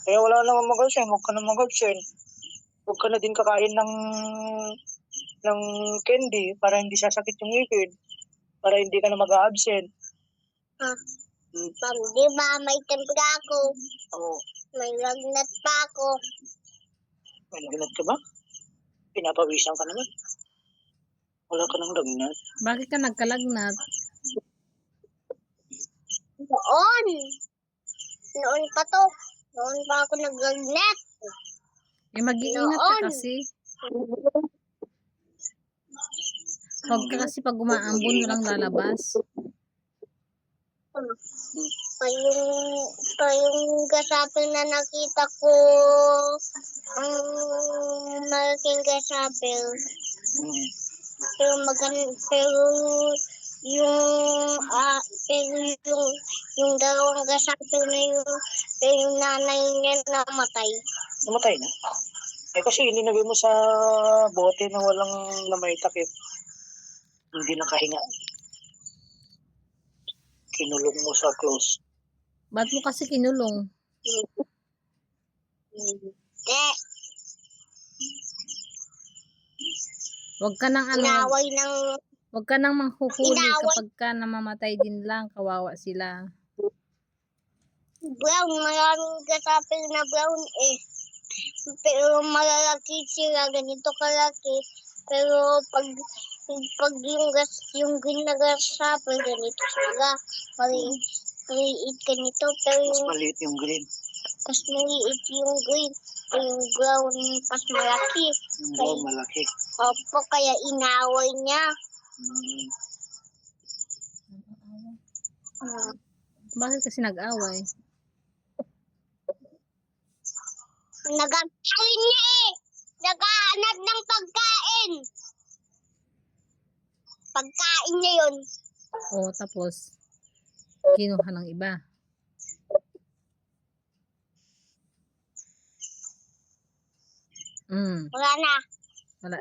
Kaya wala namang mag-absent, huwag ka na mag-absent. Huwag ka na din kakain ng candy para hindi sasakit yung ngipin. Para hindi ka na mag-absent. Ma'am, di ba may tempra ako? Oo. May lagnat pa ako. May lagnat ka ba? Pinapawisan ka naman. Wala ka ng lagnat. Bakit ka nagkalagnat? Noon pa to. Noon pa ako naglagnat. Mag-iingat ka kasi. Huwag ka kasi pag umaambon walang lalabas. yung gasapil na nakita ko, ang malaking gasapil. Pero yung dalawang gasapil na yung nanay niya namatay. Namatay na? Kasi ininagay mo sa bote na walang na may takip. Hindi nakahinga. Kinulong mo sa close. Ba't mo kasi kinulong? Huwag ka nang huwag ka nang manghuhuli kapag ka namamatay din lang, kawawa sila. Brown, maraming gasapil na brown eh. Pero malalaki sila, ganito kalaki. Pero pag yung green na gasapil, ganito sila. Maliit ganito. Pero mas maliit yung green. Mas maliit yung green. Yung brown, mas malaki. Yung brown, malaki. Opo, kaya inaway niya. Bakit kasi nag-away? Nagagawin niya eh. Naghahanap ng pagkain. Pagkain niya yun. O, tapos, kinuha ng iba. Wala na. Wala.